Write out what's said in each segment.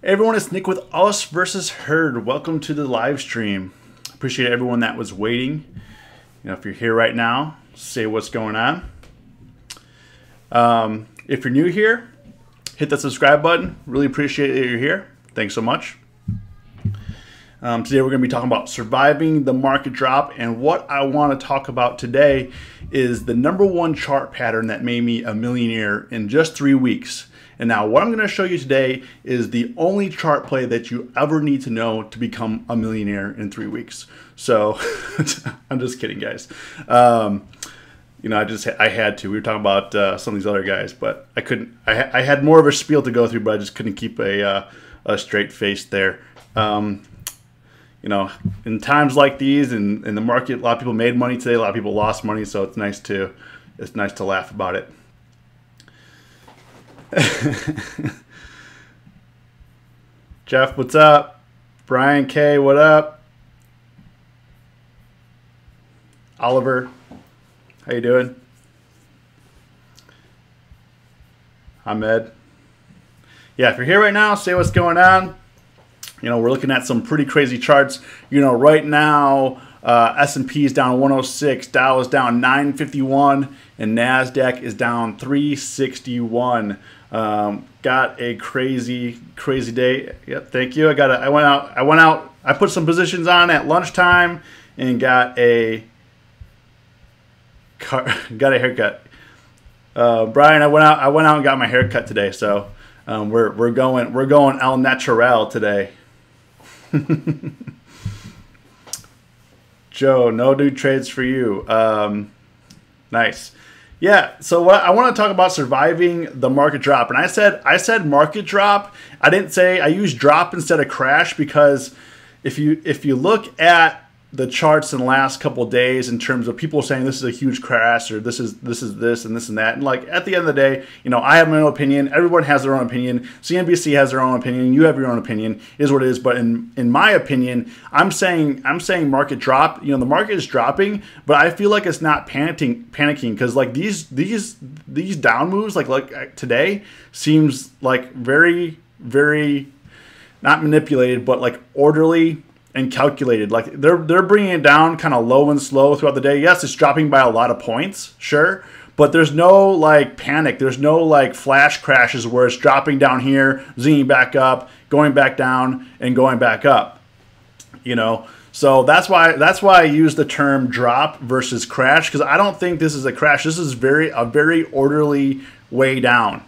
Hey everyone, it's Nick with Us versus Herd. Welcome to the live stream. Appreciate everyone that was waiting. If you're here right now, say what's going on. If you're new here, hit that subscribe button. Really appreciate that you're here. Thanks so much. Today we're going to be talking about surviving the market drop, and what I want to talk about today is the #1 chart pattern that made me a millionaire in just 3 weeks. And now what I'm going to show you today is the only chart play that you ever need to know to become a millionaire in 3 weeks. So I'm just kidding, guys. I had to. We were talking about some of these other guys, but I couldn't. I had more of a spiel to go through, but I just couldn't keep a straight face there. In times like these, in the market, a lot of people made money today. A lot of people lost money, so it's nice to laugh about it. Jeff, what's up? Brian K, what up? Oliver, how you doing? Ahmed. Yeah, if you're here right now, say what's going on. We're looking at some pretty crazy charts. Right now, S&P is down 106, Dow is down 951, and NASDAQ is down 361. Got a crazy day. Yep, thank you. I went out. I put some positions on at lunchtime and got a haircut. Brian, I went out and got my hair cut today. So we're going al natural today. Joe, no new trades for you. Nice. Yeah, so what I want to talk about surviving the market drop. And I said market drop. I didn't say, I used drop instead of crash, because if you look at the charts in the last couple of days in terms of people saying this is a huge crash, or this is this and this and that, and like at the end of the day, I have my own opinion. Everyone has their own opinion. CNBC has their own opinion. You have your own opinion. It is what it is. But in my opinion, I'm saying market drop. The market is dropping, but I feel like it's not panicking, because like these down moves like today seems like very, very not manipulated, but like orderly and calculated. Like they're bringing it down kind of low and slow throughout the day. Yes, it's dropping by a lot of points, sure, but there's no like panic. There's no like flash crashes where it's dropping down here, zinging back up, going back down, and going back up. So that's why I use the term drop versus crash, because I don't think this is a crash. This is a very orderly way down.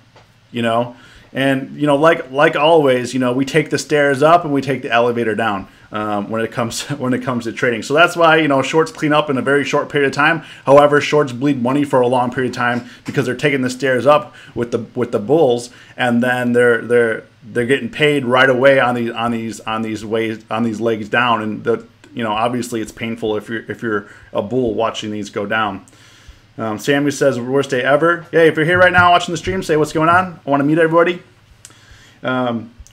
And like always, we take the stairs up and we take the elevator down when it comes to trading. So that's why shorts clean up in a very short period of time. However, shorts bleed money for a long period of time, because they're taking the stairs up with the bulls, and then they're getting paid right away on these legs down. And obviously it's painful if you're a bull watching these go down. Sammy says, worst day ever. Yeah, if you're here right now watching the stream, say what's going on. I want to meet everybody.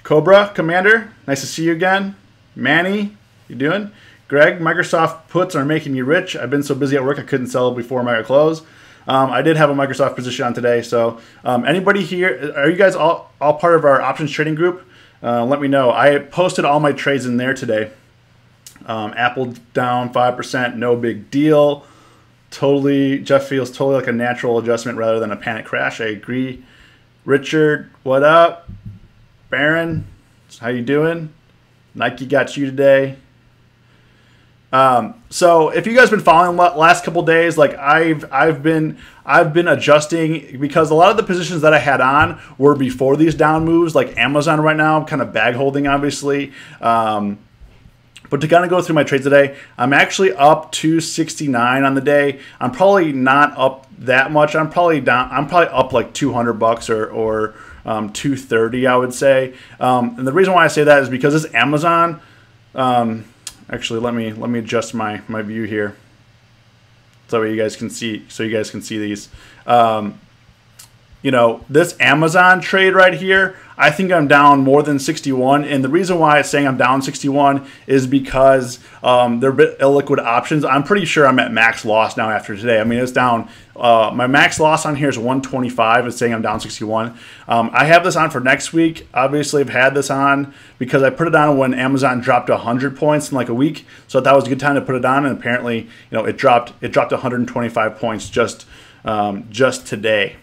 Cobra, Commander, nice to see you again. Manny, you doing? Greg, Microsoft puts are making me rich. I've been so busy at work I couldn't sell before market close. I did have a Microsoft position on today. So anybody here, are you guys all part of our options trading group? Let me know. I posted all my trades in there today. Apple down 5%, no big deal. Jeff feels totally like a natural adjustment rather than a panic crash. I agree. Richard, what up? Baron, how you doing? Nike got you today. So if you guys been following the last couple days, like I've been adjusting, because a lot of the positions that I had on were before these down moves, like Amazon right now, kind of bag holding, obviously. But to kind of go through my trades today, I'm actually up 269 on the day. I'm probably not up that much. I'm probably up like $200 or 230, I would say. And the reason why I say that is because this Amazon. Actually, let me adjust my view here, so you guys can see. These. This Amazon trade right here, I think I'm down more than 61. And the reason why it's saying I'm down 61 is because they're a bit illiquid options. I'm pretty sure I'm at max loss now after today. I mean, it's down. My max loss on here is 125. It's saying I'm down 61. I have this on for next week. Obviously, I've had this on because I put it on when Amazon dropped 100 points in like a week. So that was a good time to put it on. And apparently, it dropped 125 points just today.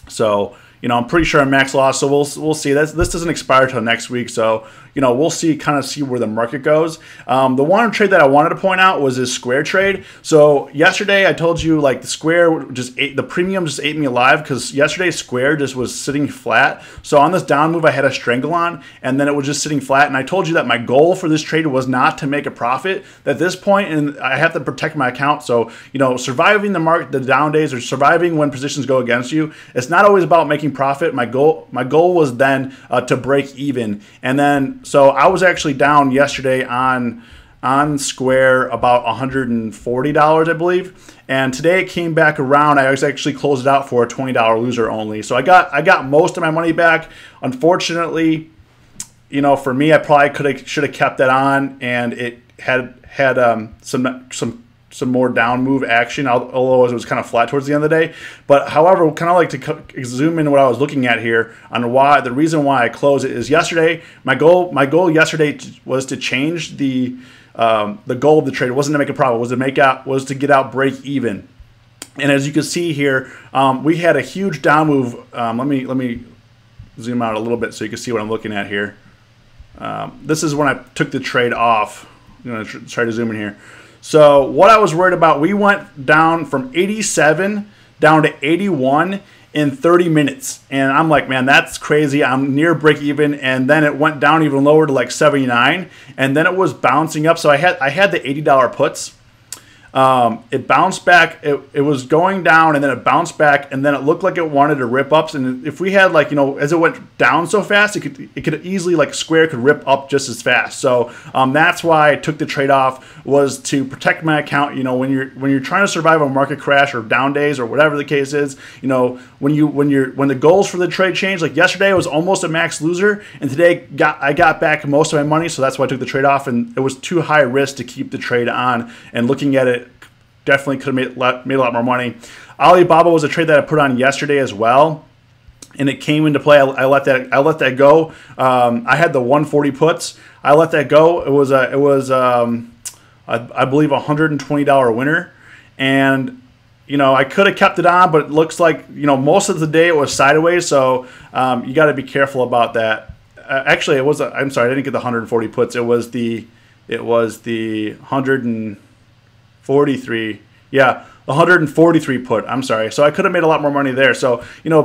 So, I'm pretty sure I'm max loss. So we'll see. This doesn't expire till next week. So, we'll see where the market goes. The one trade that I wanted to point out was this Square trade. So yesterday I told you like the Square the premium just ate me alive because yesterday Square just was sitting flat. So on this down move I had a strangle on and then it was just sitting flat. And I told you that my goal for this trade was not to make a profit. At this point, and I have to protect my account. So, surviving the down days or surviving when positions go against you, it's not always about making profit. My goal was then to break even. And then so I was actually down yesterday on Square about $140, I believe. And today it came back around. I was actually closed it out for a $20 loser only. So I got most of my money back. Unfortunately, for me, I probably should have kept that on, and it had some more down move action, although it was kind of flat towards the end of the day. But however, kind of like to zoom in what I was looking at here on why the reason why I closed it is yesterday. My goal yesterday was to change the goal of the trade. It wasn't to make a profit. Was to get out break even. And as you can see here, we had a huge down move. Let me zoom out a little bit so you can see what I'm looking at here. This is when I took the trade off. I'm going to try to zoom in here. So what I was worried about, we went down from 87 down to 81 in 30 minutes. And I'm like, man, that's crazy. I'm near break even. And then it went down even lower to like 79. And then it was bouncing up. So I had the $80 puts. It bounced back. It was going down and then it bounced back and then it looked like it wanted to rip up. And if we had as it went down so fast, it could easily Square could rip up just as fast. So that's why I took the trade off, was to protect my account. When you're trying to survive a market crash or down days or whatever the case is, when the goals for the trade change, like yesterday I was almost a max loser and today I got back most of my money. So that's why I took the trade off, and it was too high risk to keep the trade on. And looking at it, definitely could have made a lot more money. Alibaba was a trade that I put on yesterday as well, and it came into play. I let that go. I had the 140 puts. I let that go. It was I believe $120 winner, and I could have kept it on, but it looks like most of the day it was sideways. So you got to be careful about that. Actually, it was. I'm sorry, I didn't get the 140 puts. It was the 143. Yeah, 143 put. I'm sorry. So I could have made a lot more money there. So,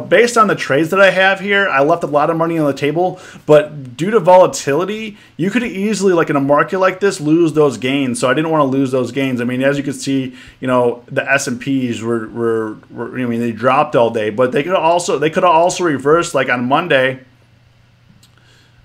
based on the trades that I have here, I left a lot of money on the table. But due to volatility, you could easily, in a market like this, lose those gains. So I didn't want to lose those gains. I mean, as you can see, the S&Ps were they dropped all day. But they could have also reversed, like on Monday.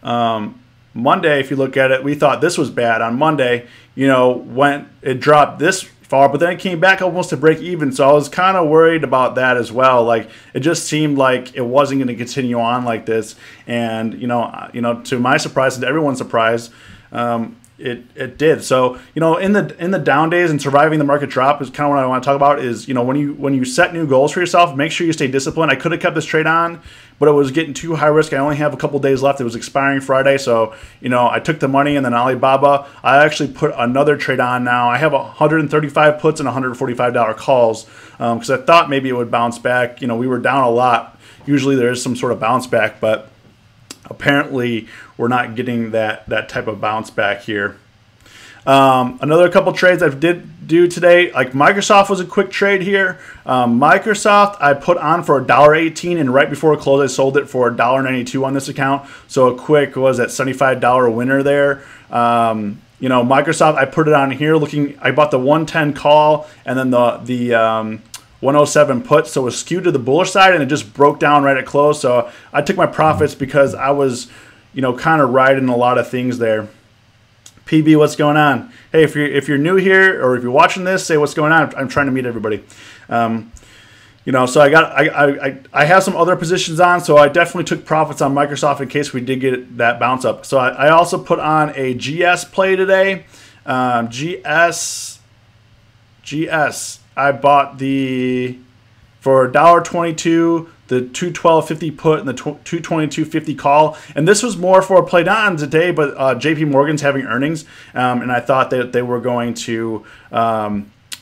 Monday, if you look at it, we thought this was bad. On Monday, when it dropped this far, but then it came back almost to break even. So I was kind of worried about that as well. It just seemed like it wasn't going to continue on like this. And to my surprise and to everyone's surprise, it did. So in the down days and surviving the market drop is kind of what I want to talk about. Is when you set new goals for yourself, make sure you stay disciplined. I could have kept this trade on, but it was getting too high risk. I only have a couple days left. It was expiring Friday, so I took the money. And then Alibaba, I actually put another trade on now. I have 135 puts and $145 calls because I thought maybe it would bounce back. We were down a lot. Usually there is some sort of bounce back, but apparently we're not getting that type of bounce back here. Another couple trades I did do today, like Microsoft was a quick trade here. Microsoft I put on for $1.18, and right before it closed I sold it for $1.92 on this account. So a quick was that $75 winner there. Microsoft I put it on here I bought the 110 call and then the 107 put, so it was skewed to the bullish side and it just broke down right at close. So I took my profits because I was kind of riding a lot of things there. PB, what's going on? Hey, if you're new here or if you're watching this, say what's going on. I'm trying to meet everybody. So I have some other positions on, so I definitely took profits on Microsoft in case we did get that bounce up. So I also put on a GS play today. GS, I bought for $1.22, the 212.50 put and the 222.50 call. And this was more for a play not on today, but JP Morgan's having earnings. And I thought that they were going to,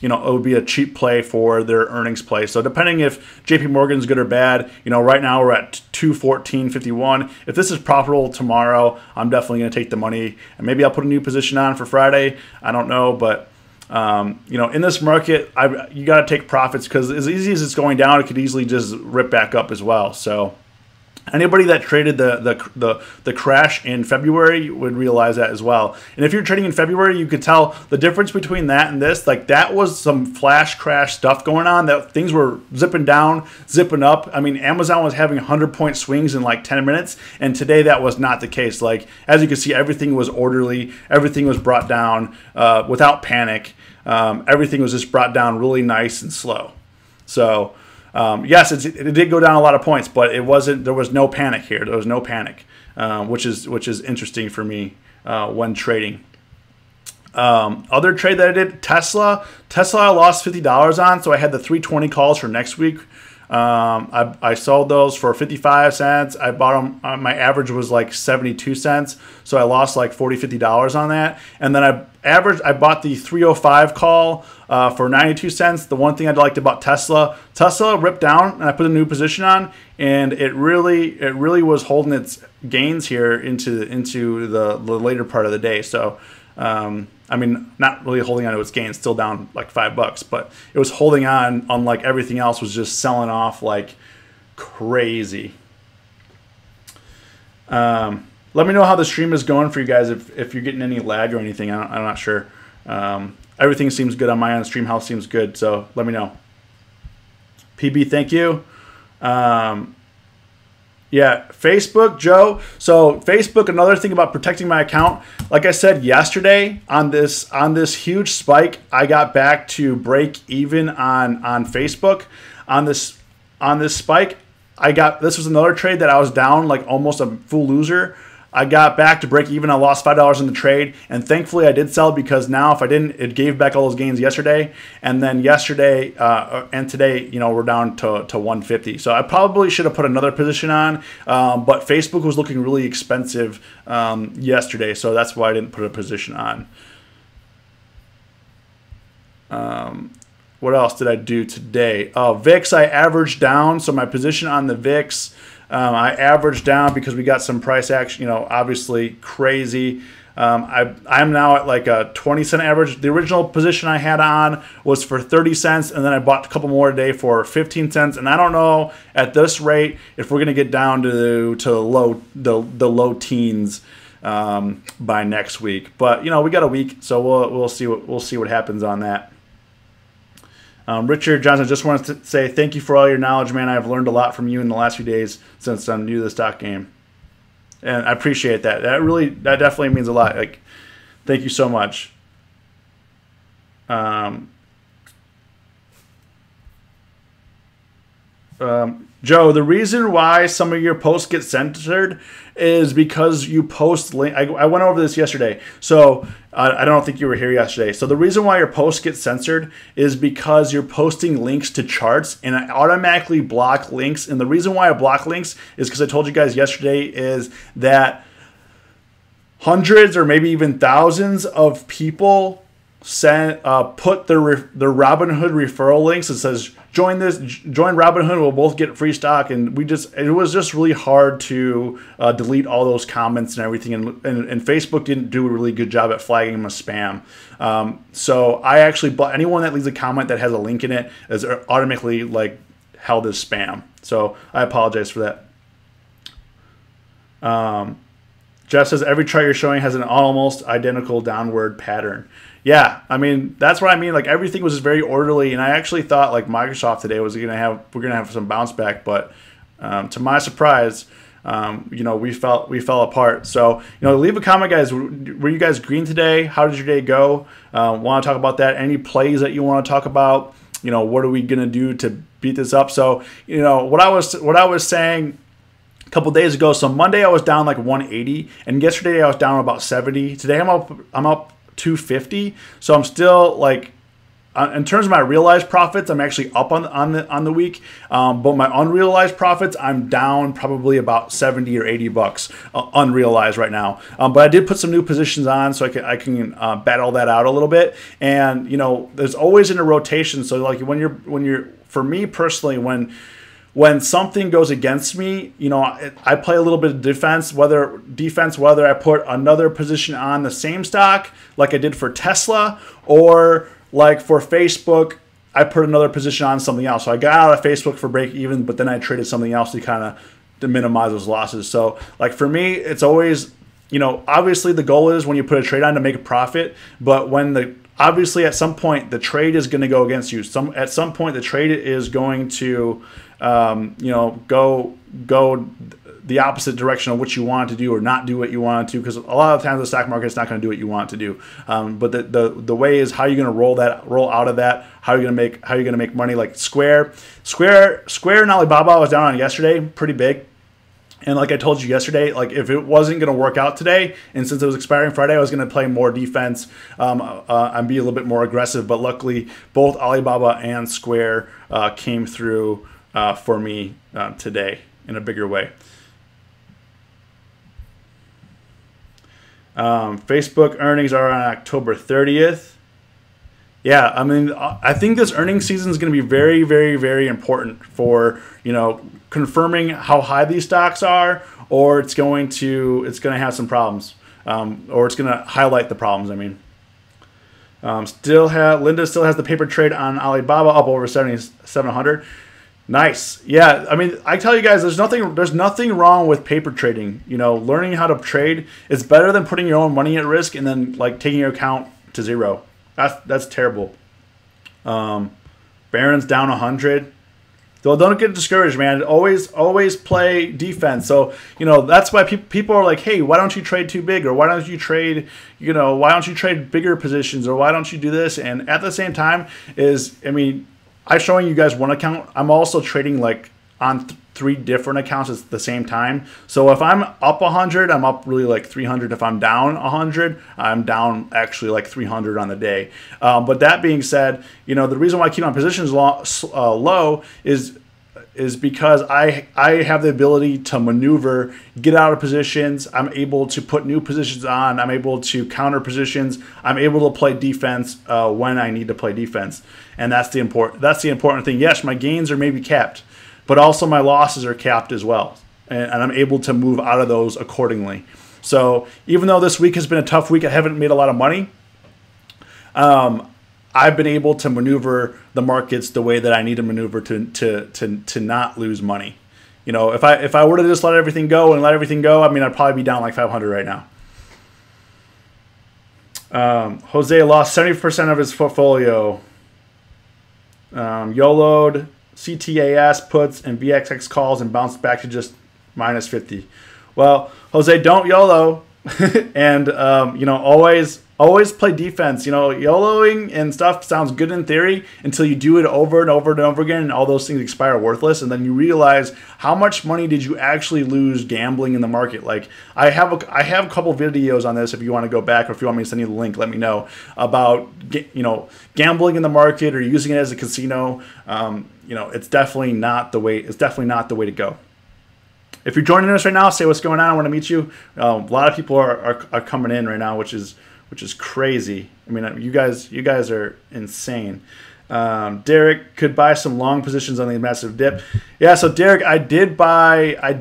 it would be a cheap play for their earnings play. So depending if JP Morgan's good or bad, right now we're at 214.51. If this is profitable tomorrow, I'm definitely going to take the money. And maybe I'll put a new position on for Friday. I don't know, but in this market, you got to take profits because as easy as it's going down, it could easily just rip back up as well. So anybody that traded the crash in February would realize that as well. And if you're trading in February, you could tell the difference between that and this. Like that was some flash crash stuff going on. That things were zipping down, zipping up. I mean, Amazon was having 100-point swings in like 10 minutes, and today that was not the case. Like as you can see, everything was orderly. Everything was brought down without panic. Everything was just brought down really nice and slow. So. Yes, it did go down a lot of points, but it wasn't. There was no panic here. There was no panic, which is interesting for me when trading. Other trade that I did, Tesla I lost $50 on, so I had the 320 calls for next week. I sold those for 55 cents. I bought them. My average was like 72 cents, so I lost like $50 on that. And then I bought the 305 call for 92 cents. The one thing I liked about Tesla ripped down, and I put a new position on, and it really was holding its gains here into the later part of the day. So. Not really holding on to its gains, still down like $5, but it was holding on, unlike everything else was just selling off like crazy. Let me know how the stream is going for you guys, if you're getting any lag or anything. I'm not sure. Everything seems good on my end. Stream House seems good, so let me know. PB, thank you. Yeah, Facebook, Joe. So Facebook, another thing about protecting my account. Like I said yesterday, on this huge spike, I got back to break even on Facebook. On this spike, this was another trade that I was down like almost a full loser. I got back to break even. I lost $5 in the trade, and thankfully I did sell because now if I didn't, it gave back all those gains yesterday. And then yesterday and today, we're down to 150. So I probably should have put another position on, but Facebook was looking really expensive yesterday, so that's why I didn't put a position on. What else did I do today? VIX, I averaged down, so my position on the VIX. I averaged down because we got some price action, obviously crazy. I'm now at like a 20-cent average. The original position I had on was for 30 cents, and then I bought a couple more today for 15 cents. And I don't know at this rate if we're going to get down to the low teens by next week. But we got a week, so we'll see what happens on that. Richard Johnson, just wanted to say thank you for all your knowledge, man. I've learned a lot from you in the last few days since I'm new to the stock game, and I appreciate that. That definitely means a lot. Like, thank you so much. Joe, the reason why some of your posts get censored is because you post link. I went over this yesterday, so I don't think you were here yesterday. So the reason why your posts get censored is because you're posting links to charts, and I automatically block links. And the reason why I block links is because I told you guys yesterday is that hundreds or maybe even thousands of people put their Robinhood referral links. It says join Robinhood, we'll both get free stock, and it was just really hard to delete all those comments and everything, and Facebook didn't do a really good job at flagging them as spam. So I actually anyone that leaves a comment that has a link in it is automatically like held as spam. So I apologize for that. Jeff says every chart you're showing has an almost identical downward pattern. Yeah, that's what I mean. Like everything was just very orderly, and I actually thought like Microsoft today we're gonna have some bounce back, but to my surprise, we fell apart. So leave a comment, guys. Were you guys green today? How did your day go? Want to talk about that? Any plays that you want to talk about? What are we gonna do to beat this up. So what I was saying a couple days ago. So Monday I was down like 180, and yesterday I was down about 70. Today I'm up 250. So I'm still like, in terms of my realized profits, I'm actually up on the week, but my unrealized profits, I'm down probably about 70 or 80 bucks unrealized right now. But I did put some new positions on, so I can battle that out a little bit. And there's always in a rotation. So like when you're for me personally, when something goes against me, I play a little bit of defense, whether I put another position on the same stock like I did for Tesla, or like for Facebook, I put another position on something else. So I got out of Facebook for break even, but then I traded something else to minimize those losses. So like for me, it's always, obviously the goal is when you put a trade on to make a profit, but obviously at some point the trade is going to go against you. At some point the trade is going to, go the opposite direction of what you want to do, or not do what you want to, because a lot of times the stock market is not going to do what you want to do. But the way is how you're going to roll out of that. How you're going to make money. Like Square and Alibaba was down on yesterday, pretty big. And like I told you yesterday, like if it wasn't going to work out today, and since it was expiring Friday, I was going to play more defense and be a little bit more aggressive. But luckily, both Alibaba and Square came through for me today in a bigger way. Facebook earnings are on October 30th. Yeah, I mean, I think this earnings season is going to be very, very, very important for, confirming how high these stocks are, or it's going to have some problems, or it's going to highlight the problems. I mean, Linda still has the paper trade on Alibaba up over 7,700. Nice. Yeah, I mean, I tell you guys, there's nothing wrong with paper trading. Learning how to trade is better than putting your own money at risk and then like taking your account to zero. That's terrible. Barron's down 100. So don't get discouraged, man. Always play defense. So that's why people are like, hey, why don't you trade too big, or why don't you trade bigger positions, or why don't you do this? And at the same time I'm showing you guys one account. I'm also trading like on 3 different accounts at the same time. So if I'm up 100, I'm up really like 300. If I'm down 100, I'm down actually like 300 on the day. But that being said, the reason why I keep my positions low is because I have the ability to maneuver, get out of positions. I'm able to put new positions on. I'm able to counter positions. I'm able to play defense when I need to play defense. And that's the important thing. Yes, my gains are maybe capped, but also my losses are capped as well. And I'm able to move out of those accordingly. So even though this week has been a tough week, I haven't made a lot of money. I've been able to maneuver the markets the way that I need to maneuver to not lose money. If I were to just let everything go, I mean, I'd probably be down like 500 right now. Jose lost 70% of his portfolio. YOLO'd CTAS puts and VXX calls and bounced back to just minus 50. Well, Jose, don't YOLO, and always play defense. YOLOing and stuff sounds good in theory until you do it over and over and over again, and all those things expire worthless, and then you realize how much money did you actually lose gambling in the market. Like I have a couple videos on this. If you want to go back, or if you want me to send you the link, let me know about gambling in the market or using it as a casino. It's definitely not the way. It's definitely not the way to go. If you're joining us right now, say what's going on. I want to meet you. A lot of people are coming in right now, which is crazy. I mean, you guys are insane. Derek could buy some long positions on the massive dip. Yeah, so Derek, I did buy. I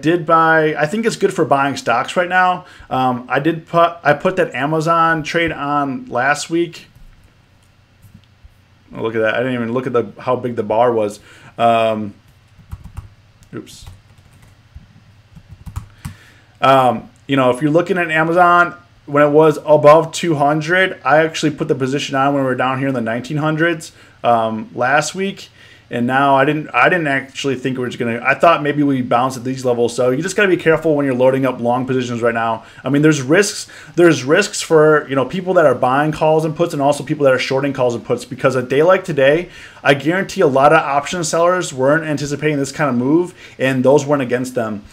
think it's good for buying stocks right now. I put that Amazon trade on last week. Oh, look at that. I didn't even look at how big the bar was. Oops. If you're looking at Amazon, when it was above 200, I actually put the position on when we were down here in the 1900s last week, and now I didn't actually think we were just gonna. I thought maybe we bounce at these levels. So you just gotta be careful when you're loading up long positions right now. I mean, there's risks. There's risks for people that are buying calls and puts, and also people that are shorting calls and puts. Because a day like today, I guarantee a lot of option sellers weren't anticipating this kind of move, and those went against them.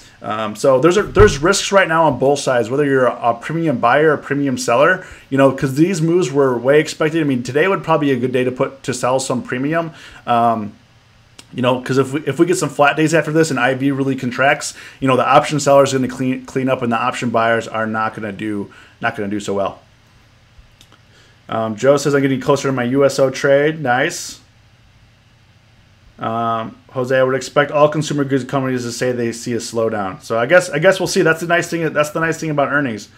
So there's risks right now on both sides, whether you're a premium buyer or premium seller, you know, because these moves were way expected. I mean, today would probably be a good day to sell some premium. You know, because if we get some flat days after this and IV really contracts, you know, the option sellers are going to clean up, and the option buyers are not going to do so well. Joe says I'm getting closer to my USO trade. Nice. Jose, I would expect all consumer goods companies to say they see a slowdown. So I guess we'll see. That's the nice thing. That's the nice thing about earnings.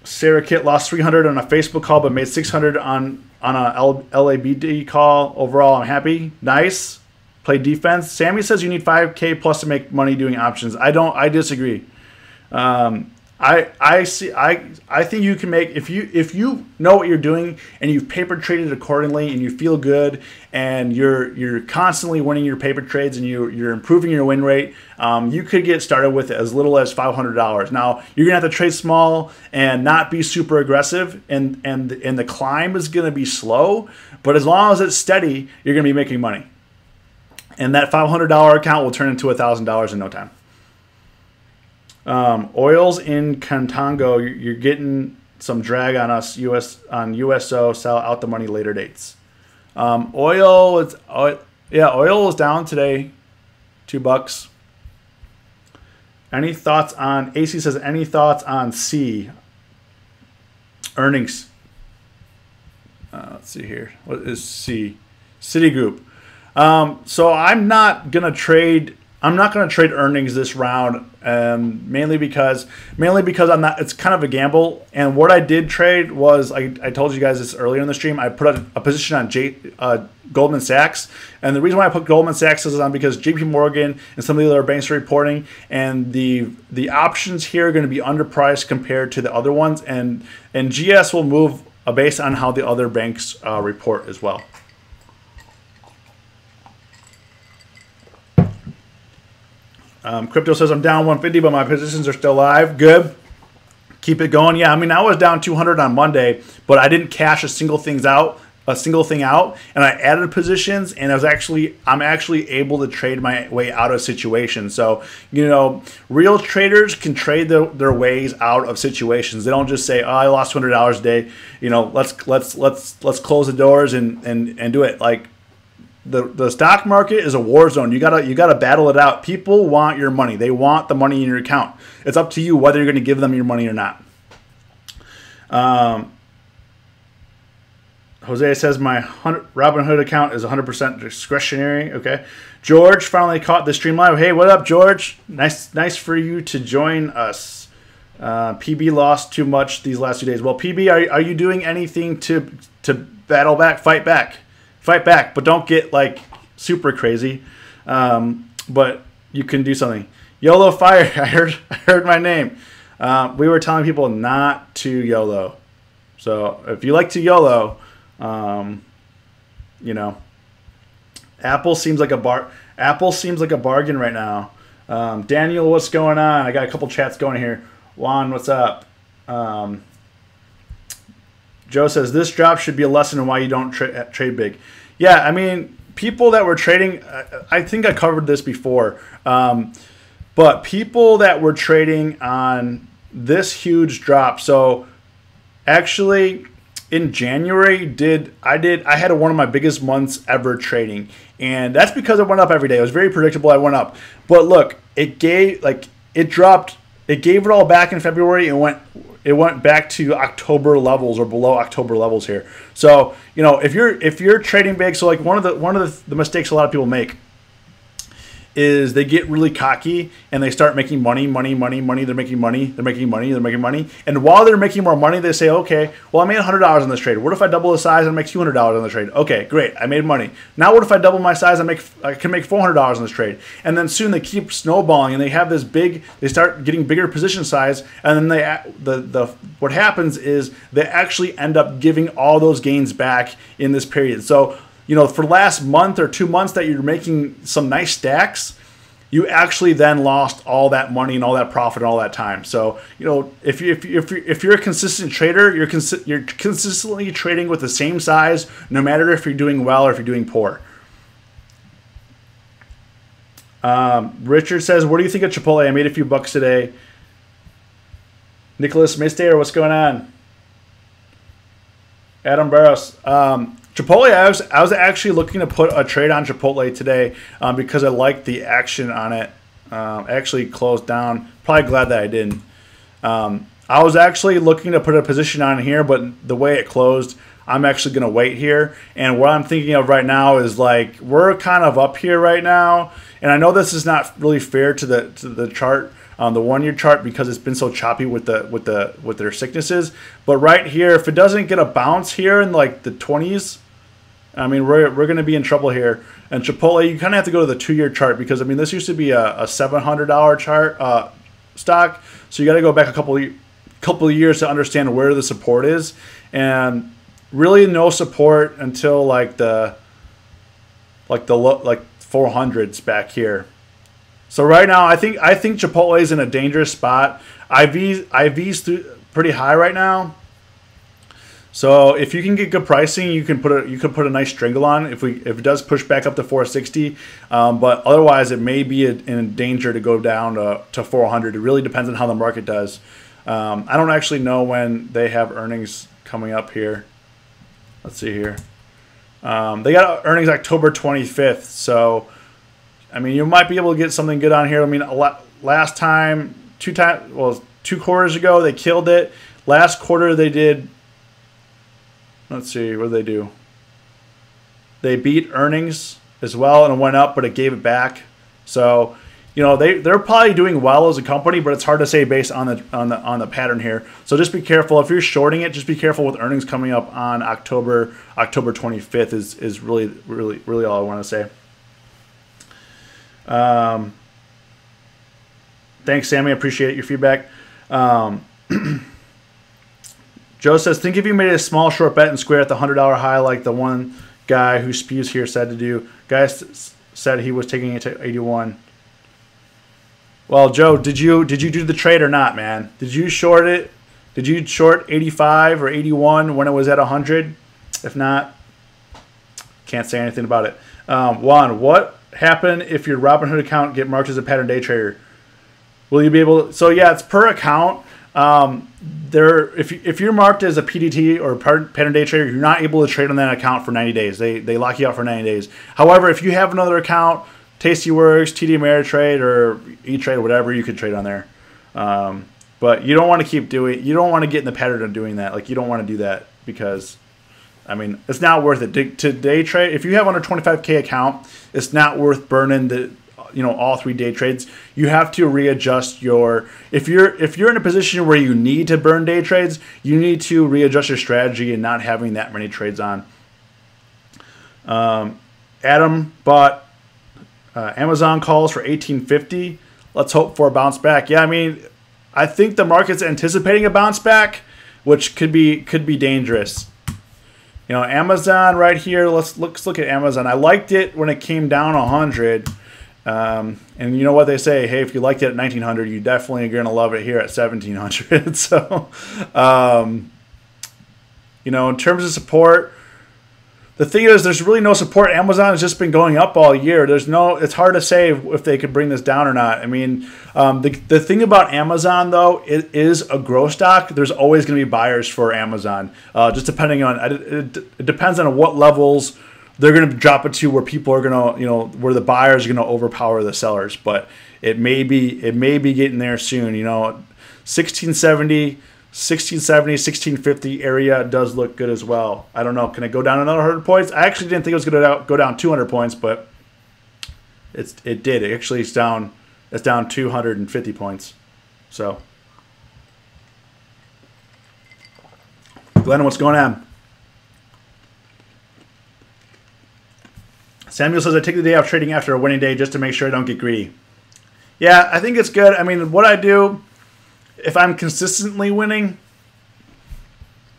Sarah Kit lost 300 on a Facebook call, but made 600 on a LABD call. Overall, I'm happy. Nice. Play defense. Sammy says you need 5K plus to make money doing options. I disagree. I think you can make, if you know what you're doing and you've paper traded accordingly and you feel good and you're constantly winning your paper trades and you're improving your win rate, you could get started with as little as $500. Now you're gonna have to trade small and not be super aggressive, and the climb is gonna be slow, but as long as it's steady, you're gonna be making money, and that $500 account will turn into $1,000 in no time. Oils in Contango, you're getting some drag on us. USO, sell out the money later dates. Oil is down today, $2. Any thoughts on AC says any thoughts on C earnings? Let's see here. What is C? Citigroup. So I'm not gonna trade earnings this round, mainly because I'm not. It's kind of a gamble. And what I did trade was I told you guys this earlier in the stream. I put a position on Goldman Sachs, and the reason why I put Goldman Sachs is on because J.P. Morgan and some of the other banks are reporting, and the options here are going to be underpriced compared to the other ones, and GS will move based on how the other banks report as well. Crypto says I'm down 150, but my positions are still live. Good. Keep it going. Yeah, I mean, I was down 200 on Monday, but I didn't cash a single thing out, and I added positions, and I'm actually able to trade my way out of situations. So, you know, real traders can trade their ways out of situations. They don't just say, "Oh, I lost $200 a day. You know, let's close the doors and do it." Like, the stock market is a war zone. You gotta battle it out. People want your money. They want the money in your account. It's up to you whether you're going to give them your money or not. Jose says my Robinhood account is 100% discretionary. Okay. George finally caught the stream live. Hey, what up, George? Nice for you to join us. PB lost too much these last 2 days. Well, PB, are you doing anything to battle back, fight back? Fight back, but don't get like super crazy. But you can do something. YOLO Fire, I heard my name. We were telling people not to YOLO. So if you like to YOLO, you know, Apple seems like a bargain right now. Daniel, what's going on? I got a couple chats going here. Juan, what's up? Joe says, this drop should be a lesson in why you don't trade big. Yeah, I mean, people that were trading, I think I covered this before, but people that were trading on this huge drop. So actually in January, I had one of my biggest months ever trading. And that's because it went up every day. It was very predictable. I went up. But look, it gave it all back in February and it went back to October levels or below October levels here. So, you know, if you're trading big, so like one of the mistakes a lot of people make is they get really cocky and they start making money. They're making money. And while they're making more money, they say, okay, well, I made $100 on this trade. What if I double the size and make $200 on the trade? Okay, great. I made money. Now what if I double my size and I can make $400 on this trade? And then soon they keep snowballing and they have this they start getting bigger position size. And then what happens is they actually end up giving all those gains back in this period. So, you know, for the last month or 2 months that you're making some nice stacks, you actually then lost all that money and all that profit and all that time. So, you know, if you're a consistent trader, you're consistently trading with the same size, no matter if you're doing well or if you're doing poor. Richard says, what do you think of Chipotle? I made a few bucks today. Nicholas Mister, what's going on? Adam Barros. Chipotle, I was actually looking to put a trade on Chipotle today because I liked the action on it. Actually closed down. Probably glad that I didn't. I was actually looking to put a position on here, but the way it closed, I'm actually going to wait here. And what I'm thinking of right now is like we're kind of up here right now, and I know this is not really fair to the chart. The 1 year chart because it's been so choppy with their sicknesses. But right here, if it doesn't get a bounce here in like the 20s, I mean we're going to be in trouble here. And Chipotle, you kind of have to go to the 2 year chart because I mean this used to be a $700 chart stock, so you got to go back a couple of years to understand where the support is, and really no support until like the 400s back here. So right now, I think Chipotle is in a dangerous spot. IV's pretty high right now. So if you can get good pricing, you can put a nice strangle on if it does push back up to 460. But otherwise, it may be in danger to go down to 400. It really depends on how the market does. I don't actually know when they have earnings coming up here. Let's see here. They got earnings October 25th. So. I mean, you might be able to get something good on here. I mean, last time, 2 quarters ago, they killed it. Last quarter, they did, let's see, what did they do? They beat earnings as well and it went up, but it gave it back. So, you know, they're probably doing well as a company, but it's hard to say based on the pattern here. So just be careful. If you're shorting it, just be careful with earnings coming up on October 25th is really all I want to say. Thanks, Sammy. I appreciate your feedback. Joe says, think if you made a small short bet and square at the $100 high like the one guy who spews here said to do. Guy said he was taking it to 81. Well, Joe, did you do the trade or not, man? Did you short it? Did you short 85 or 81 when it was at 100? If not, can't say anything about it. Juan, what happen if your Robinhood account get marked as a pattern day trader? Will you be able to, so yeah, it's per account. If you're marked as a PDT or pattern day trader, you're not able to trade on that account for 90 days. They lock you out for 90 days. However, if you have another account, Tastyworks, TD Ameritrade, or E-Trade, or whatever, you could trade on there. But you don't want to you don't want to get in the pattern of doing that. Like, you don't want to do that because, I mean, it's not worth it to day trade. If you have under 25K account, it's not worth burning all 3 day trades. You have to readjust your, if you're in a position where you need to burn day trades, you need to readjust your strategy and not having that many trades on. Adam bought Amazon calls for $18.50. Let's hope for a bounce back. Yeah, I mean, I think the market's anticipating a bounce back, which could be dangerous. You know, Amazon right here, let's look at Amazon. I liked it when it came down 100. And you know what they say, hey, if you liked it at 1900, you definitely are going to love it here at 1700. So, you know, in terms of support, the thing is, there's really no support. Amazon has just been going up all year. It's hard to say if they could bring this down or not. I mean, the thing about Amazon, though, it is a growth stock. There's always going to be buyers for Amazon, just depending on, it depends on what levels they're going to drop it to where people are going to, where the buyers are going to overpower the sellers. But it may be getting there soon. 1670, 1650 area does look good as well. I don't know. Can it go down another 100 points? I actually didn't think it was going to go down 200 points, but it did. It actually is down. It's down 250 points. So, Glenn, what's going on? Samuel says, I take the day off trading after a winning day just to make sure I don't get greedy. Yeah, I think it's good. I mean, what I do, if I'm consistently winning,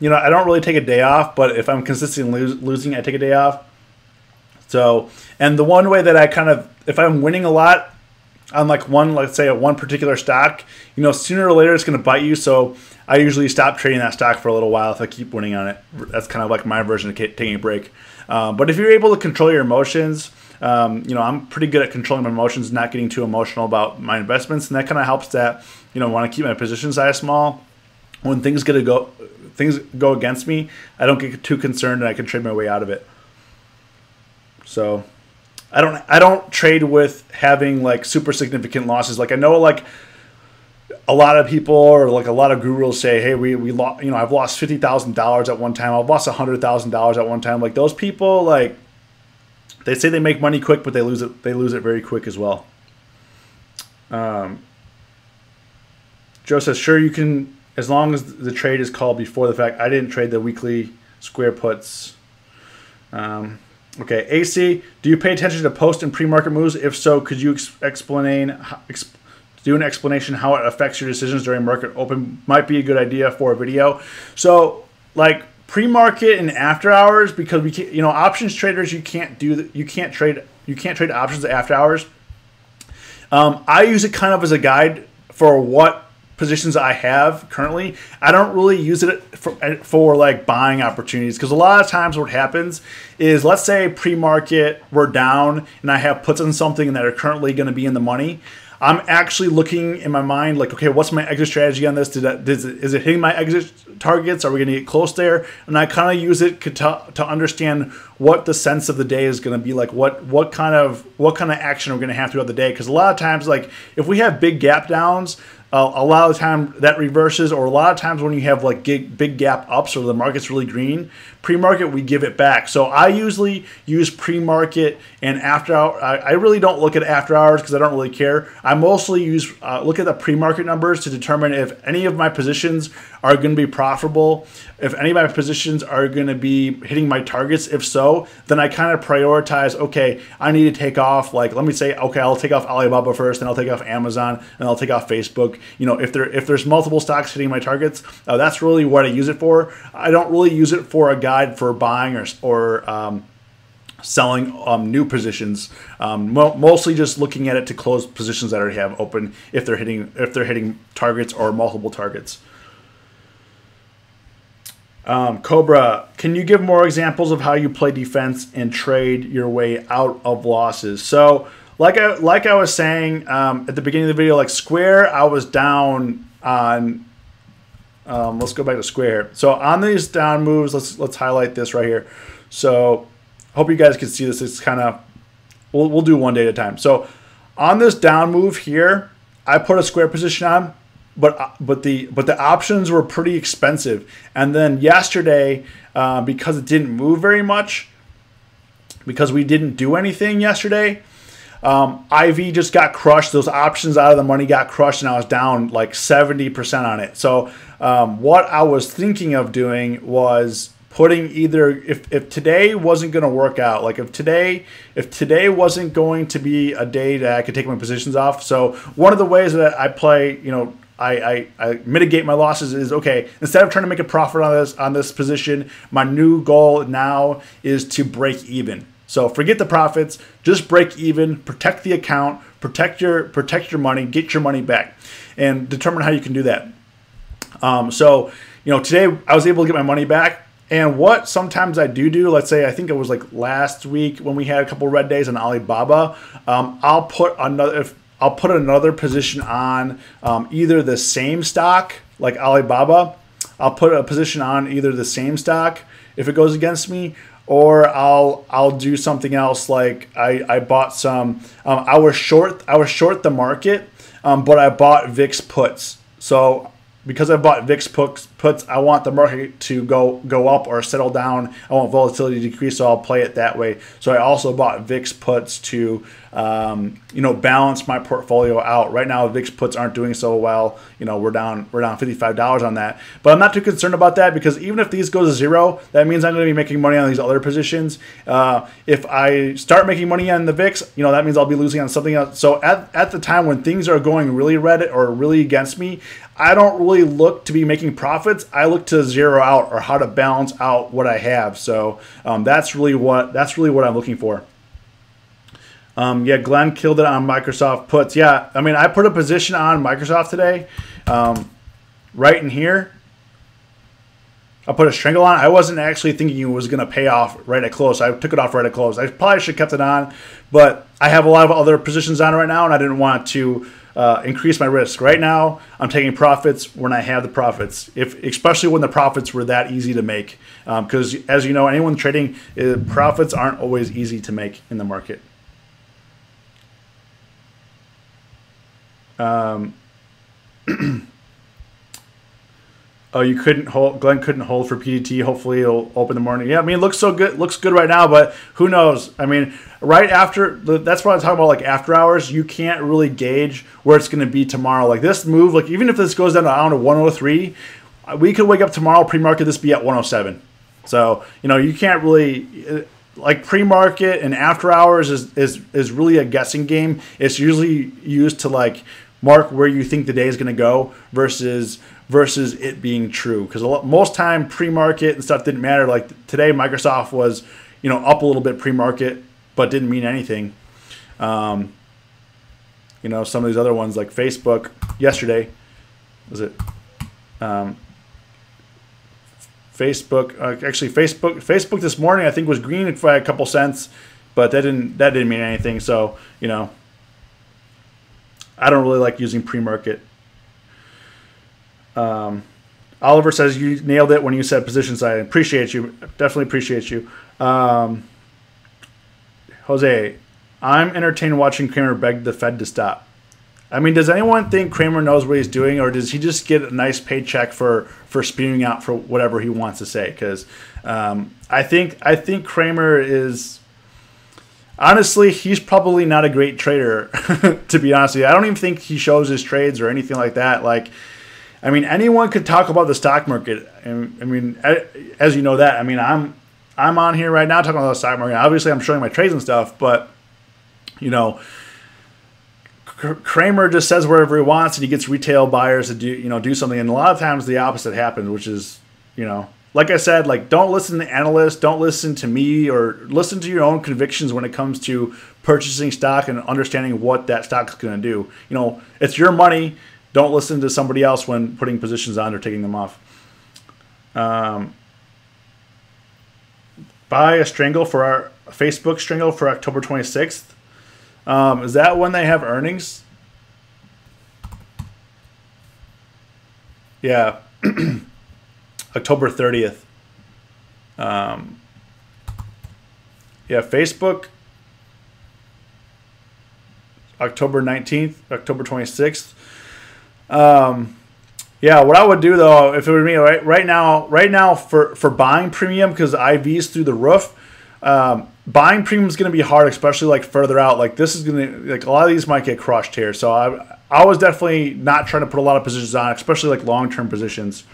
I don't really take a day off, but if I'm consistently losing, I take a day off. So, and the one way that I if I'm winning a lot, on like one, let's say, one particular stock, you know, sooner or later it's going to bite you. So I usually stop trading that stock for a little while if I keep winning on it. That's kind of like my version of taking a break. But if you're able to control your emotions, you know, I'm pretty good at controlling my emotions, not getting too emotional about my investments, and that kind of helps that, you know, want to keep my position size small. When things go against me, I don't get too concerned, and I can trade my way out of it. So I don't trade with having like super significant losses. Like I know like a lot of people or like a lot of gurus say, hey, we lost, you know, I've lost $50,000 at one time. I've lost $100,000 at one time. Like those people, like they say they make money quick, but they lose it. They lose it very quick as well. Joe says, sure, you can, as long as the trade is called before the fact. I didn't trade the weekly square puts. Okay, AC, do you pay attention to post and pre-market moves? If so, could you do an explanation how it affects your decisions during market open? Might be a good idea for a video. So, like pre-market and after hours, because we can't, you know, options traders, you can't trade options after hours. I use it kind of as a guide for what positions I have currently. I don't really use it for like buying opportunities, because a lot of times what happens is, let's say pre-market we're down and I have puts on something that are currently going to be in the money. I'm actually looking in my mind like, okay, what's my exit strategy on this? Is it hitting my exit targets? Are we going to get close there? And I kind of use it to understand what the sense of the day is going to be like. What kind of action we're going to have throughout the day? Because a lot of times, like if we have big gap downs, a lot of the time that reverses, or a lot of times when you have like big gap ups or the market's really green, pre-market we give it back. So I usually use pre-market and after hour. I really don't look at after hours because I don't really care. I mostly look at the pre-market numbers to determine if any of my positions are going to be profitable, if any of my positions are going to be hitting my targets. If so, then I kind of prioritize, okay, I need to take off, like, let me say, okay, I'll take off Alibaba first, then I'll take off Amazon, and I'll take off Facebook. You know, if there's multiple stocks hitting my targets, that's really what I use it for. I don't really use it for a guide for buying or selling new positions. Mostly just looking at it to close positions that I already have open if they're hitting targets or multiple targets. Cobra, can you give more examples of how you play defense and trade your way out of losses? So, like I was saying at the beginning of the video, like Square, I was down on. Let's go back to Square. So on these down moves, let's highlight this right here. So hope you guys can see this. It's kind of we'll do one day at a time. So on this down move here, I put a Square position on. But the options were pretty expensive, and then yesterday, because it didn't move very much, because we didn't do anything yesterday, IV just got crushed. Those options out of the money got crushed, and I was down like 70% on it. So what I was thinking of doing was putting either, if today wasn't going to work out, like if today wasn't going to be a day that I could take my positions off. So one of the ways that I play, you know, I mitigate my losses is, okay, instead of trying to make a profit on this position, my new goal now is to break even. So forget the profits, just break even, protect the account, protect your money, get your money back, and determine how you can do that. So, you know, today I was able to get my money back. And what sometimes I do, let's say I think it was like last week when we had a couple red days on Alibaba, I'll put another position on either the same stock, like Alibaba. I'll put a position on either the same stock if it goes against me, or I'll do something else. Like I bought some. I was short the market, but I bought VIX puts. So because I bought VIX puts, I want the market to go up or settle down. I want volatility to decrease, so I'll play it that way. So I also bought VIX puts to balance my portfolio out. Right now, VIX puts aren't doing so well. You know, we're down $55 on that. But I'm not too concerned about that, because even if these go to zero, that means I'm going to be making money on these other positions. If I start making money on the VIX, you know, that means I'll be losing on something else. So at the time when things are going really red or really against me, I don't really look to be making profits. I look to zero out or how to balance out what I have. So that's really what I'm looking for. Yeah, Glenn killed it on Microsoft puts. Yeah, I mean, I put a position on Microsoft today, right in here. I put a strangle on. I wasn't actually thinking it was going to pay off right at close. I took it off right at close. I probably should have kept it on, but I have a lot of other positions on right now, and I didn't want to increase my risk. Right now, I'm taking profits when I have the profits, especially when the profits were that easy to make. Because as you know, anyone trading, profits aren't always easy to make in the market. Oh, you couldn't hold. Glenn couldn't hold for PDT. Hopefully, it'll open in the morning. Yeah, I mean, it looks so good. Looks good right now, but who knows? I mean, right after that's what I'm talking about. Like after hours, you can't really gauge where it's going to be tomorrow. Like this move, like even if this goes down to 103, we could wake up tomorrow pre-market this be at 107. So you can't really like pre-market and after hours is really a guessing game. It's usually used to like mark where you think the day is going to go versus it being true, because most time pre-market and stuff didn't matter. Like today, Microsoft was up a little bit pre-market, but didn't mean anything. Some of these other ones like Facebook yesterday, was it? Facebook this morning I think was green by a couple cents, but that didn't mean anything. So I don't really like using pre-market. Oliver says you nailed it when you said position side. Appreciate you. Definitely appreciate you. Jose, I'm entertained watching Cramer beg the Fed to stop. I mean, does anyone think Cramer knows what he's doing, or does he just get a nice paycheck for spewing out for whatever he wants to say? Because I think Cramer is... Honestly, he's probably not a great trader, to be honest with you. I don't even think he shows his trades or anything like that. Like, I mean, anyone could talk about the stock market. And I mean, as you know that, I mean, I'm on here right now talking about the stock market. Obviously, I'm showing my trades and stuff, but, Cramer just says wherever he wants, and he gets retail buyers to do something. And a lot of times the opposite happens, which is, like I said, like don't listen to analysts, don't listen to me, or listen to your own convictions when it comes to purchasing stock and understanding what that stock is going to do. It's your money. Don't listen to somebody else when putting positions on or taking them off. Buy a strangle for our Facebook strangle for October 26th. Is that when they have earnings? Yeah. October 30th. Yeah, Facebook, October 19th, October 26th. Yeah, what I would do though, if it were me, right now for buying premium, because IV's through the roof, buying premium is going to be hard, especially like further out. Like this is going to, like a lot of these might get crushed here. So I was definitely not trying to put a lot of positions on, especially like long-term positions.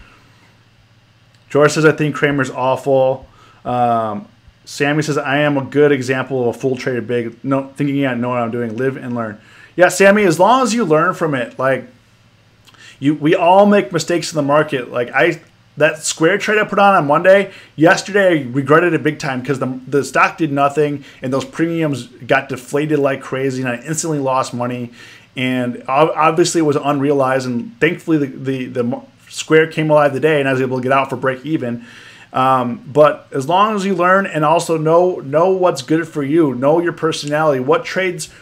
George says, I think Cramer's awful. Sammy says, I am a good example of a full traded big. No, thinking I know what I'm doing. Live and learn. Yeah, Sammy, as long as you learn from it, like we all make mistakes in the market. Like that square trade I put on Monday, yesterday I regretted it big time because the stock did nothing and those premiums got deflated like crazy and I instantly lost money. And obviously it was unrealized, and thankfully the square came alive today and I was able to get out for break even. But as long as you learn and also know what's good for you, know your personality, what trades,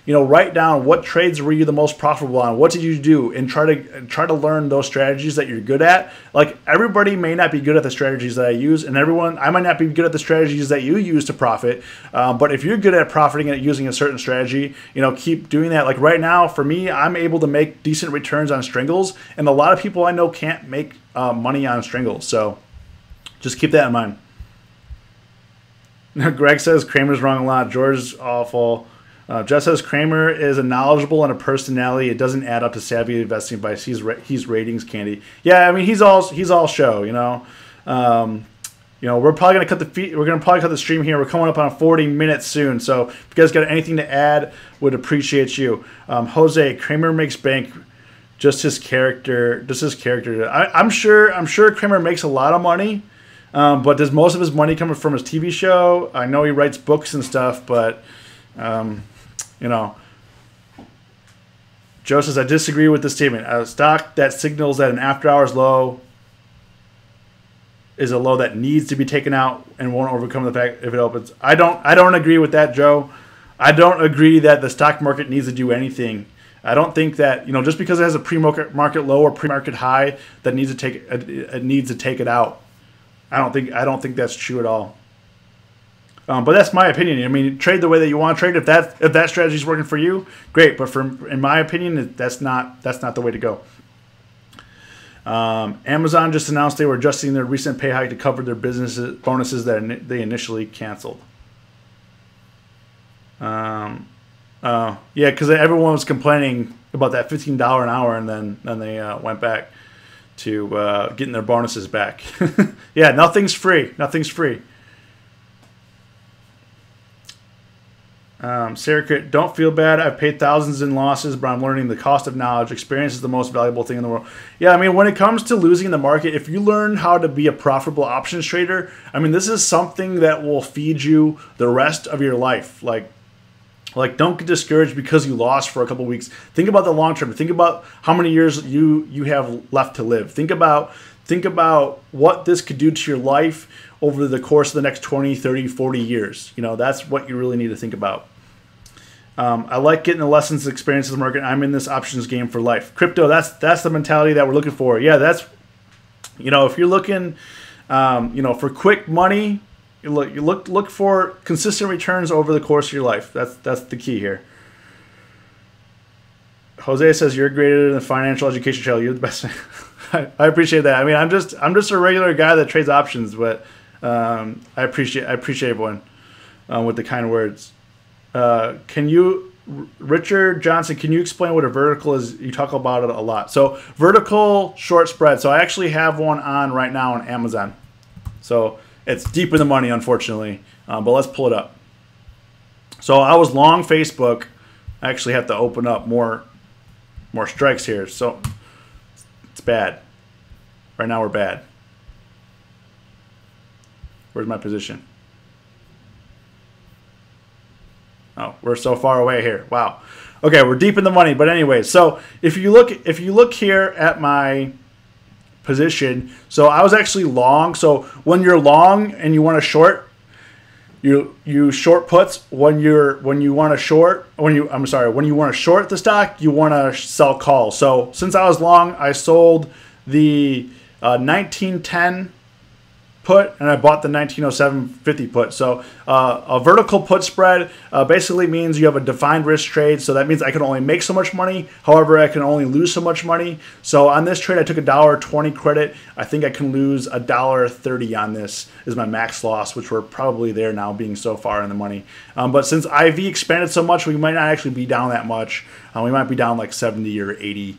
write down what trades were you the most profitable on, what did you do, and try to learn those strategies that you're good at. Like everybody may not be good at the strategies that I use, and I might not be good at the strategies that you use to profit. But if you're good at profiting at using a certain strategy, keep doing that. Like right now, for me, I'm able to make decent returns on Stringles, and a lot of people I know can't make money on Stringles. So just keep that in mind. Greg says Cramer's wrong a lot. George is awful. Jess says Cramer is a knowledgeable and a personality. It doesn't add up to savvy investing advice. He's ratings candy. Yeah, I mean he's all show. We're probably gonna cut the stream here. We're coming up on 40 minutes soon. So if you guys got anything to add, would appreciate you. Jose, Cramer makes bank. Just his character. I'm sure Cramer makes a lot of money. But does most of his money coming from his TV show? I know he writes books and stuff, but You know, Joe says, I disagree with the statement. A stock that signals that an after-hours low is a low that needs to be taken out and won't overcome the fact if it opens. I don't agree with that, Joe. I don't agree that the stock market needs to do anything. I don't think that, you know, just because it has a pre-market low or pre-market high that needs to take it out. I don't think that's true at all. But that's my opinion. I mean, trade the way that you want to trade. If that strategy is working for you, great. But in my opinion, that's not the way to go. Amazon just announced they were adjusting their recent pay hike to cover their bonuses that they initially canceled. Yeah, because everyone was complaining about that $15 an hour, and then they went back to getting their bonuses back. Yeah, nothing's free. Nothing's free. Sarah, don't feel bad. I've paid thousands in losses, but I'm learning the cost of knowledge. Experience is the most valuable thing in the world. Yeah, I mean, when it comes to losing in the market, if you learn how to be a profitable options trader, I mean, this is something that will feed you the rest of your life. Like don't get discouraged because you lost for a couple of weeks. Think about the long term. Think about how many years you have left to live. Think about what this could do to your life over the course of the next 20, 30, 40 years. You know, that's what you really need to think about. I like getting the lessons and experiences of the market. I'm in this options game for life. Crypto, that's the mentality that we're looking for. Yeah, that's, you know, if you're looking, you know, for quick money, you look for consistent returns over the course of your life. That's the key here. Jose says you're greater than the financial education channel. You're the best. I appreciate that. I mean, I'm just a regular guy that trades options, but I appreciate everyone with the kind words. Richard Johnson, can you explain what a vertical is? You talk about it a lot. So vertical short spread. So I actually have one on right now on Amazon. So it's deep in the money, unfortunately, but let's pull it up. So I was long Facebook. I actually have to open up more strikes here. So it's bad. Right now we're bad. Where's my position? Oh, we're so far away here. Wow. Okay, we're deep in the money. But anyway, so if you look here at my position, so I was actually long. So when you're long and you want to short, you short puts. When you want to short the stock, you want to sell calls. So since I was long, I sold the 1910 put, and I bought the 1907.50 put. So a vertical put spread basically means you have a defined risk trade. So that means I can only make so much money. However, I can only lose so much money. So on this trade, I took $1.20 credit. I think I can lose $1.30 on this is my max loss, which we're probably there now being so far in the money. But since IV expanded so much, we might not actually be down that much. We might be down like 70 or 80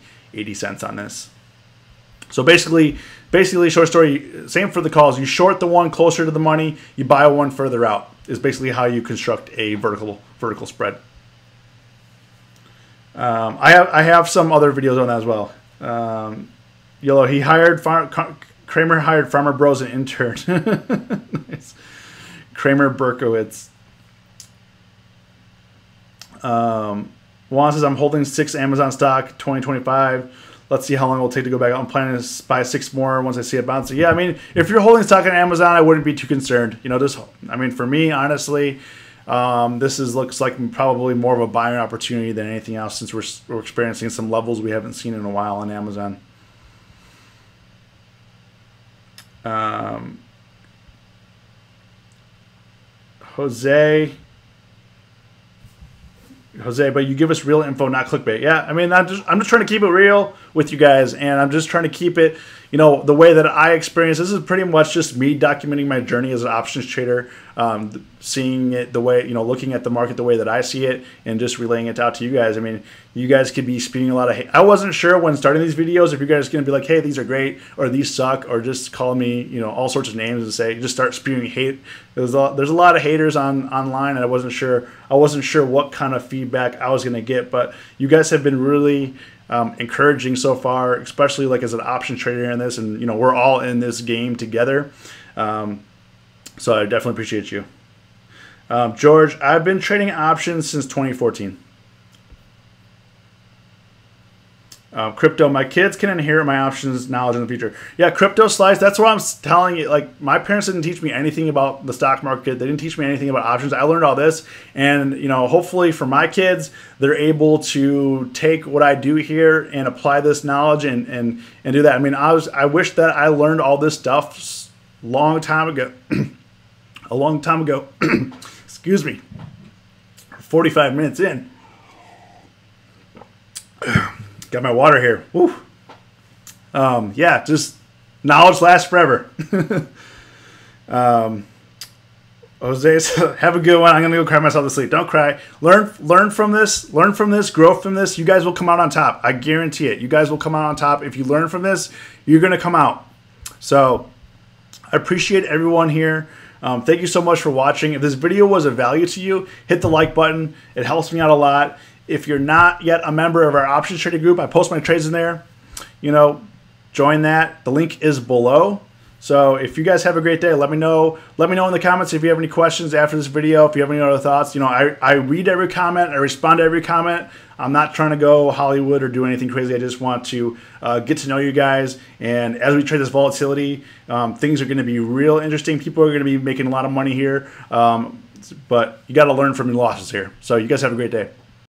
cents on this. So basically, short story, same for the calls. You short the one closer to the money, you buy one further out. Is basically how you construct a vertical spread. I have some other videos on that as well. Yellow, Kramer hired Farmer Bros an intern. Nice. Kramer Berkowitz. Juan says I'm holding 6 Amazon stock 2025. Let's see how long it will take to go back out. I'm planning to buy 6 more once I see it bouncing. Yeah, I mean, if you're holding stock on Amazon, I wouldn't be too concerned. You know, I mean, for me, honestly, this looks like probably more of a buying opportunity than anything else, since we're experiencing some levels we haven't seen in a while on Amazon. Jose, but you give us real info, not clickbait. Yeah, I mean, I'm just trying to keep it real with you guys, and I'm just trying to keep it, you know, the way that I experience. This is pretty much just me documenting my journey as an options trader, seeing it the way, you know, looking at the market the way that I see it, and just relaying it out to you guys. I mean, you guys could be spewing a lot of hate. I wasn't sure when starting these videos if you guys are going to be like, hey, these are great, or these suck, or just call me, you know, all sorts of names and say, just start spewing hate. There's a lot of haters online, and I wasn't sure what kind of feedback I was going to get, but you guys have been really encouraging so far, especially like as an option trader in this, and you know, we're all in this game together. So I definitely appreciate you. George, I've been trading options since 2014. Crypto, my kids can inherit my options knowledge in the future. Yeah, crypto slice. That's what I'm telling you. Like, my parents didn't teach me anything about the stock market. They didn't teach me anything about options. I learned all this, and hopefully for my kids, they're able to take what I do here and apply this knowledge and do that. I mean, I wish that I learned all this stuff long time ago. A long time ago. Excuse me. 45 minutes in. Got my water here. Woo. Yeah, just knowledge lasts forever. Jose, have a good one. I'm gonna go cry myself to sleep. Don't cry. Learn from this. Learn from this. Grow from this. You guys will come out on top. I guarantee it. You guys will come out on top. If you learn from this, you're gonna come out. So I appreciate everyone here. Thank you so much for watching. If this video was of value to you, hit the like button. It helps me out a lot. If you're not yet a member of our options trading group, I post my trades in there. Join that. The link is below. So if you guys have a great day, let me know. Let me know in the comments if you have any questions after this video. If you have any other thoughts, I read every comment. I respond to every comment. I'm not trying to go Hollywood or do anything crazy. I just want to get to know you guys. And as we trade this volatility, things are going to be real interesting. People are going to be making a lot of money here. But you got to learn from your losses here. So you guys have a great day.